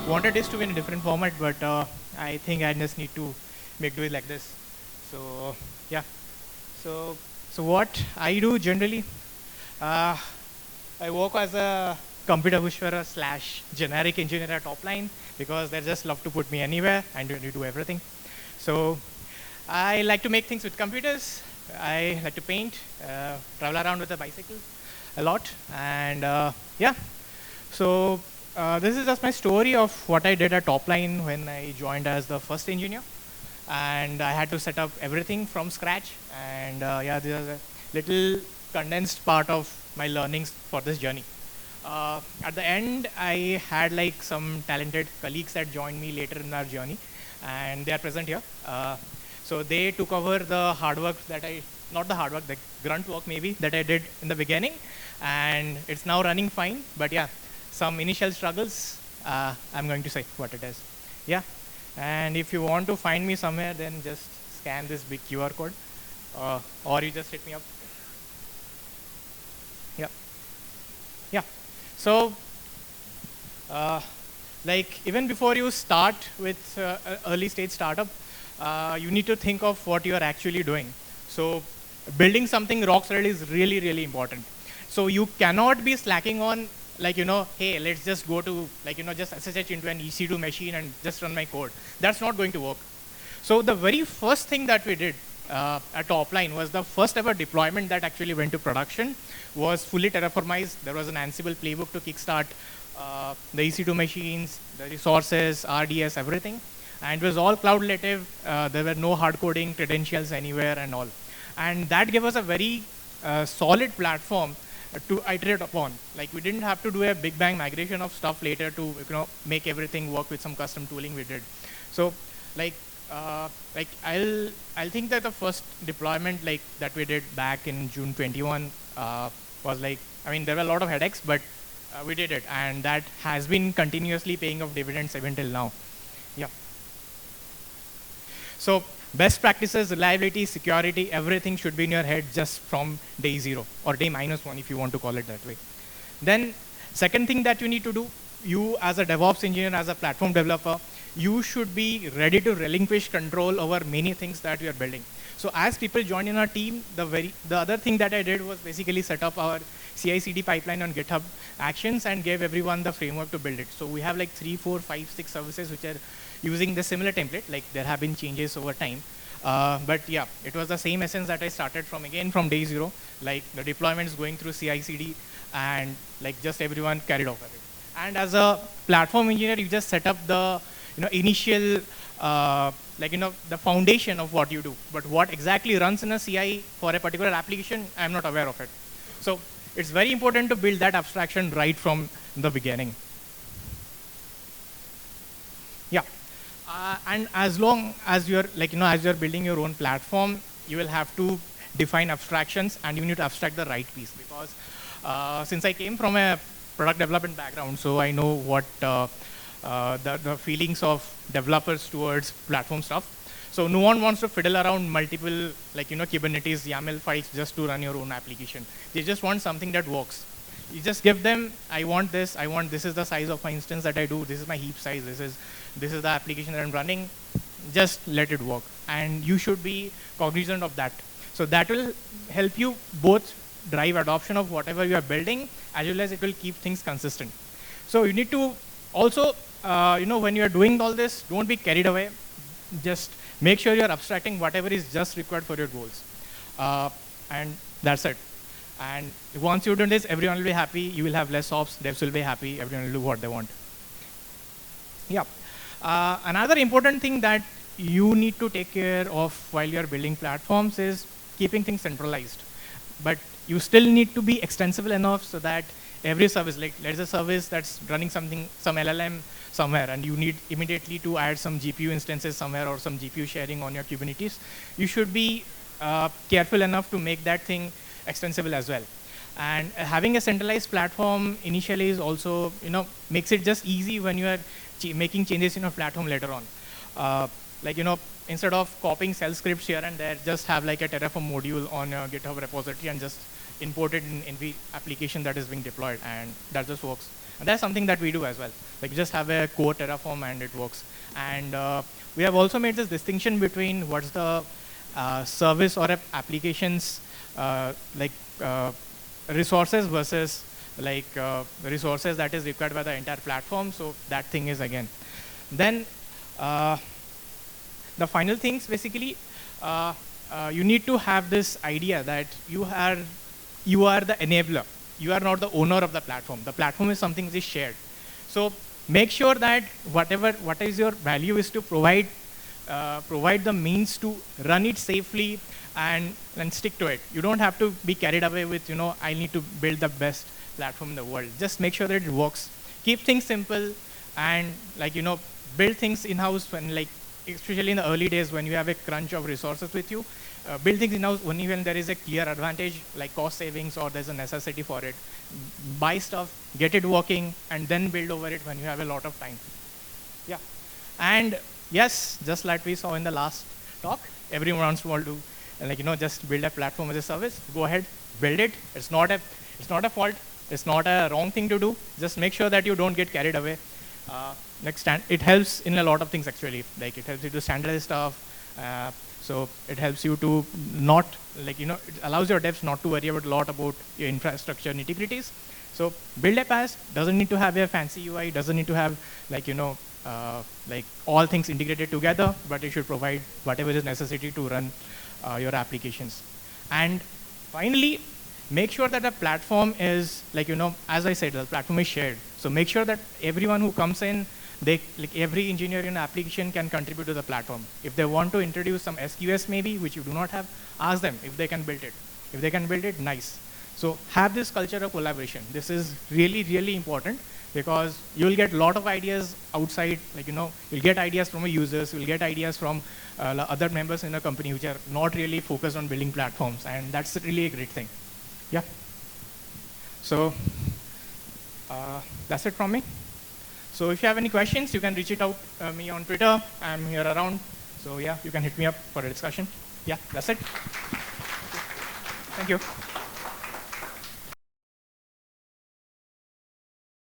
wanted this to be in a different format, but I think I just need to do it like this. So yeah. So what I do generally, uh, I work as a computer whisperer slash generic engineer at Topline because they just love to put me anywhere and do everything. So I like to make things with computers. I like to paint, travel around with a bicycle a lot, and yeah. So this is just my story of what I did at Topline when I joined as the first engineer, and I had to set up everything from scratch. And yeah, this is a little condensed part of my learnings for this journey. At the end, I had like some talented colleagues that joined me later in our journey, and they are present here. So they took over the hard work that not the hard work, the grunt work maybe that I did in the beginning, and it's now running fine. But yeah, some initial struggles. I'm going to say what it is. Yeah, and if you want to find me somewhere, then just scan this big QR code, or you just hit me up. Yeah, yeah. So, like even before you start with early stage startup, you need to think of what you are actually doing. So, building something rock solid is really, really important. So you cannot be slacking on like, hey, let's just go to like, just SSH into an EC2 machine and just run my code. That's not going to work. So the very first thing that we did at Topline was the first ever deployment that actually went to production was fully terraformized. There was an Ansible playbook to kickstart the EC2 machines, the resources, RDS, everything. And it was all cloud native. There were no hard coding credentials anywhere and all. And that gave us a very solid platform to iterate upon. Like we didn't have to do a big bang migration of stuff later to make everything work with some custom tooling we did. So like I'll think that the first deployment like that we did back in June 21 was like, I mean there were a lot of headaches, but we did it, and that has been continuously paying off dividends even till now. Yeah. So best practices, reliability, security, everything should be in your head just from day 0 or day -1 if you want to call it that way. Then second thing that you need to do, you as a DevOps engineer, as a platform developer, you should be ready to relinquish control over many things that you are building. So as people join in our team, the other thing that I did was basically set up our CI/CD pipeline on GitHub Actions and gave everyone the framework to build it. So we have like 3, 4, 5, 6 services which are using the similar template. Like there have been changes over time. But yeah, it was the same essence that I started from from day 0. Like the deployments going through CI/CD and like just everyone carried over it. And as a platform engineer, you just set up the initial the foundation of what you do. But what exactly runs in a CI for a particular application, I'm not aware of it. So it's very important to build that abstraction right from the beginning. Yeah. And as long as you're as you're building your own platform, you will have to define abstractions, and you need to abstract the right piece, because since I came from a product development background, so I know what the feelings of developers towards platform stuff. So no one wants to fiddle around multiple Kubernetes YAML files just to run your own application. They just want something that works. You just give them, I want this is the size of my instance that I do, this is my heap size, this is the application that I'm running, just let it work. And you should be cognizant of that. So that will help you both drive adoption of whatever you are building, as well as it will keep things consistent. So you need to also, when you are doing all this, don't be carried away. Just make sure you're abstracting whatever is just required for your goals. And that's it. And once you do this, everyone will be happy. You will have less ops. Devs will be happy. Everyone will do what they want. Yeah. Another important thing that you need to take care of while you're building platforms is keeping things centralized. But you still need to be extensible enough so that every service, like there's a service that's running some LLM somewhere, and you need immediately to add some GPU instances somewhere or some GPU sharing on your Kubernetes. You should be careful enough to make that thing extensible as well. And having a centralized platform initially is also, makes it just easy when you are making changes in your platform later on. Instead of copying shell scripts here and there, just have like a Terraform module on your GitHub repository and just imported in every application that is being deployed, and that just works. And that's something that we do as well. Like, just have a core Terraform and it works. And we have also made this distinction between what's the service or applications resources versus resources that is required by the entire platform. So that thing is again. Then the final things basically, you need to have this idea that you are the enabler. You are not the owner of the platform. The platform is something that is shared. So make sure that what is your value is to provide the means to run it safely and stick to it. You don't have to be carried away with, I need to build the best platform in the world. Just make sure that it works. Keep things simple and build things in-house when especially in the early days when you have a crunch of resources with you. Build things in-house only when there is a clear advantage, like cost savings, or there's a necessity for it. Buy stuff, get it working, and then build over it when you have a lot of time. Yeah. And yes, just like we saw in the last talk, everyone wants to just build a platform as a service. Go ahead, build it. It's not a fault. It's not a wrong thing to do. Just make sure that you don't get carried away. It helps in a lot of things actually. Like, it helps you to standardize stuff. So it helps you to not, it allows your devs not to worry about a lot about your infrastructure nitty-gritties. So build a PaaS, doesn't need to have a fancy UI, doesn't need to have all things integrated together, but it should provide whatever is necessary to run your applications. And finally, make sure that the platform is, as I said, the platform is shared. So make sure that everyone who comes in, every engineer in an application can contribute to the platform. If they want to introduce some SQS maybe, which you do not have, ask them if they can build it. If they can build it, nice. So have this culture of collaboration. This is really, really important because you'll get a lot of ideas outside, you'll get ideas from users, you'll get ideas from other members in a company which are not really focused on building platforms, and that's really a great thing. Yeah. So that's it from me. So if you have any questions, you can reach it out me on Twitter. I'm here around. So yeah, you can hit me up for a discussion. Yeah, that's it. Thank you.